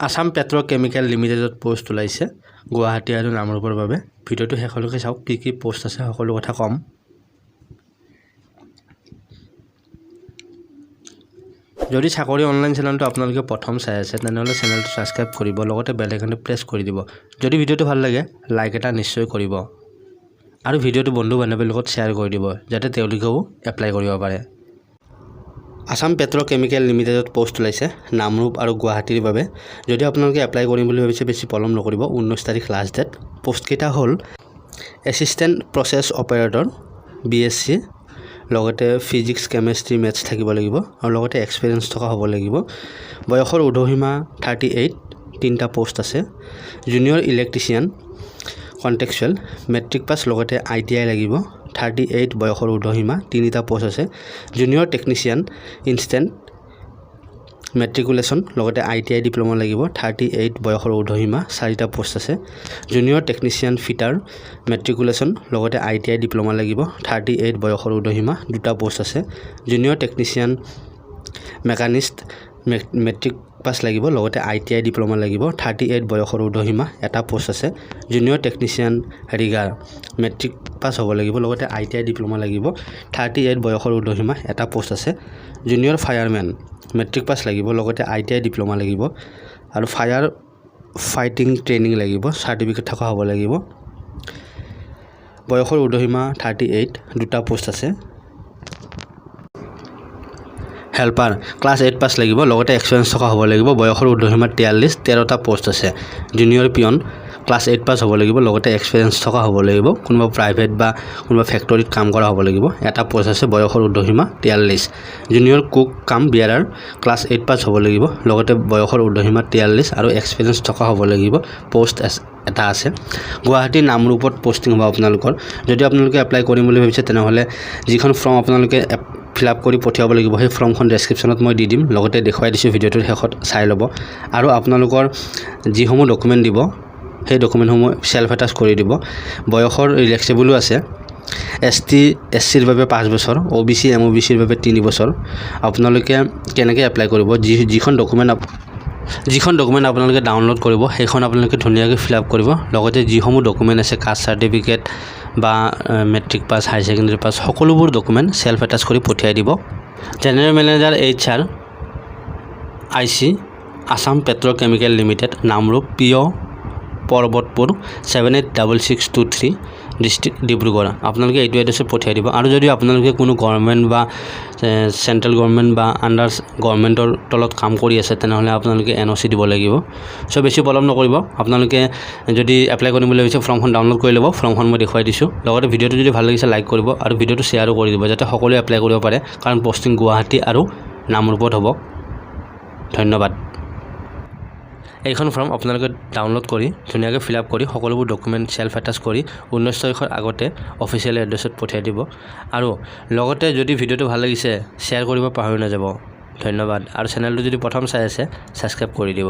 Assam petrochemical লিমিটেডত post ওলাইছে গুৱাহাটী আৰু নামৰূপৰ বাবে। ভিডিঅ'টো শেষলৈকে চাওক, কি পোষ্ট আছে সকলো কথা কম। যদি চাকৰি অনলাইন চেনেলটো আপোনালোকে প্ৰথম চাই আছে তেনেহ'লে চেনেলটো ছাবস্ক্ৰাইব কৰিব, লগতে বেল আইকনটো প্ৰেছ কৰি দিব। যদি ভিডিঅ'টো ভাল লাগে লাইক এটা নিশ্চয় কৰিব আৰু ভিডিঅ'টো বন্ধু বান্ধৱীৰ লগত শ্বেয়াৰ কৰি দিব যাতে তেওঁলোকেও এপ্লাই কৰিব পাৰে। আসাম পেট্ৰ'কেমিকেল লিমিটেডত পোষ্ট ওলাইছে নামৰূপ আৰু গুৱাহাটীৰ বাবে। যদি আপোনালোকে এপ্লাই কৰিম বুলি ভাবিছে বেছি পলম নকৰিব, 19 তাৰিখ লাষ্ট ডেট। পোষ্টকেইটা হ'ল এছিষ্টেণ্ট প্ৰচেছ অপাৰেটৰ BSc, লগতে ফিজিক্স কেমেষ্ট্ৰি মেথছ থাকিব লাগিব আৰু লগতে এক্সপিৰিয়েঞ্চ থকা হ'ব লাগিব। বয়সৰ উৰ্ধসীমা 38, 3টা পোষ্ট আছে। Junior electrician contractual matric pass লগতে ITI লাগিব, 38 বয়সৰ উৰ্ধসীমা, 3টা পোষ্ট আছে। জুনিয়ৰ টেকনিচিয়ান ইনষ্টেণ্ট মেট্ৰিকুলেশ্যন লগতে ITI ডিপ্ল'মা লাগিব, 38 বয়সৰ উৰ্ধসীমা, 4টা পোষ্ট আছে। জুনিয়ৰ টেকনিচিয়ান ফিটাৰ মেট্ৰিকুলেশ্যন লগতে ITI ডিপ্ল'মা লাগিব, 38 বয়সৰ উৰ্ধসীমা, 2টা পোষ্ট আছে। জুনিয়ৰ টেকনিচিয়ান মেকানিষ্ট মেট্ৰিক পাছ লাগিব লগতে ITI ডিপ্ল'মা লাগিব, 38 বয়সৰ উৰ্ধসীমা, 1টা পোষ্ট আছে। জুনিয়ৰ টেকনিচিয়ান ৰিগাৰ মেট্ৰিক পাছ হ'ব লাগিব লগতে ITI ডিপ্ল'মা লাগিব, 38 বয়সৰ উৰ্ধসীমা, 1টা পোষ্ট আছে। জুনিয়ৰ ফায়াৰমেন মেট্ৰিক পাছ লাগিব লগতে ITI ডিপ্ল'মা লাগিব আৰু ফায়াৰ ফাইটিং ট্ৰেইনিং লাগিব, চাৰ্টিফিকেট থকা হ'ব লাগিব। বয়সৰ উৰ্ধসীমা 38, 2টা পোষ্ট আছে। হেল্পাৰ ক্লাছ 8 পাছ লাগিব লগতে এক্সপিৰিয়েঞ্চ থকা হ'ব লাগিব, বয়সৰ উৰ্ধসীমা 43, 13টা পোষ্ট আছে। জুনিয়ৰ পিয়ন ক্লাছ 8 পাছ হ'ব লাগিব লগতে এক্সপিৰিয়েঞ্চ থকা হ'ব লাগিব, কোনোবা প্ৰাইভেট বা কোনোবা ফেক্টৰীত কাম কৰা হ'ব লাগিব, 1টা পোষ্ট আছে। বয়সৰ উৰ্ধসীমা 43। জুনিয়ৰ কুক কাম বিয়াৰাৰ ক্লাছ 8 পাছ হ'ব লাগিব লগতে বয়সৰ উৰ্ধসীমা 43 আৰু এক্সপিৰিয়েঞ্চ থকা হ'ব লাগিব, পোষ্ট এটা আছে। গুৱাহাটী নামৰূপত পষ্টিং হ'ব আপোনালোকৰ। যদি আপোনালোকে এপ্লাই কৰিম বুলি ভাবিছে তেনেহ'লে যিখন ফৰ্ম আপোনালোকে ফিল আপ কৰি পঠিয়াব লাগিব সেই ফৰ্মখন ডেছক্ৰিপশ্যনত মই দি দিম, লগতে দেখুৱাই দিছোঁ, ভিডিঅ'টোৰ শেষত চাই ল'ব। আৰু আপোনালোকৰ যিসমূহ ডকুমেণ্ট দিব সেই ডকুমেণ্টসমূহ চেল্ফ এটাচ কৰি দিব। বয়সৰ ৰিলেক্সেবলো আছে, ST SCৰ বাবে 5 বছৰ, OBC MOBCৰ বাবে 3 বছৰ। আপোনালোকে কেনেকৈ এপ্লাই কৰিব, যিখন ডকুমেণ্ট আপোনালোকে ডাউনলোড কৰিব সেইখন আপোনালোকে ধুনীয়াকৈ ফিল আপ কৰিব, লগতে যিসমূহ ডকুমেণ্ট আছে কাষ্ট চাৰ্টিফিকেট বা matric pass, higher secondary pass, সকলোবোৰ ডকুমেণ্ট চেল্ফ এটাচ কৰি পঠিয়াই দিব। General manager HR IC Assam petrochemical limited, Namrup, PO পৰ্বতপুৰ 786623, district Dibrugarh. আপোনালোকে এইটো এড্ৰেছত পঠিয়াই দিব। আৰু যদি আপোনালোকে কোনো গভৰ্ণমেণ্ট বা চেণ্ট্ৰেল গভৰ্ণমেণ্ট বা আণ্ডাৰ গভৰ্ণমেণ্টৰ তলত কাম কৰি আছে তেনেহ'লে আপোনালোকে NOC দিব লাগিব। চ' বেছি পলম নকৰিব, আপোনালোকে যদি এপ্লাই কৰিম বুলি ভাবিছে ফৰ্মখন ডাউনলোড কৰি ল'ব, ফৰ্মখন মই দেখুৱাই দিছোঁ। লগতে ভিডিঅ'টো যদি ভাল লাগিছে লাইক কৰিব আৰু ভিডিঅ'টো শ্বেয়াৰো কৰি দিব যাতে সকলোৱে এপ্লাই কৰিব পাৰে, কাৰণ পষ্টিং গুৱাহাটী আৰু নামৰূপত হ'ব। ধন্যবাদ। এইখন ফৰ্ম আপোনালোকে ডাউনলোড কৰি ধুনীয়াকৈ ফিল আপ কৰি সকলোবোৰ ডকুমেণ্ট চেল্ফ এটাচ কৰি 19 তাৰিখৰ আগতে অফিচিয়েল এড্ৰেছত পঠিয়াই দিব। আৰু লগতে যদি ভিডিঅ'টো ভাল লাগিছে শ্বেয়াৰ কৰিব পাহৰি নাযাব। ধন্যবাদ। আৰু চেনেলটো যদি প্ৰথম চাই আছে ছাবস্ক্ৰাইব কৰি দিব।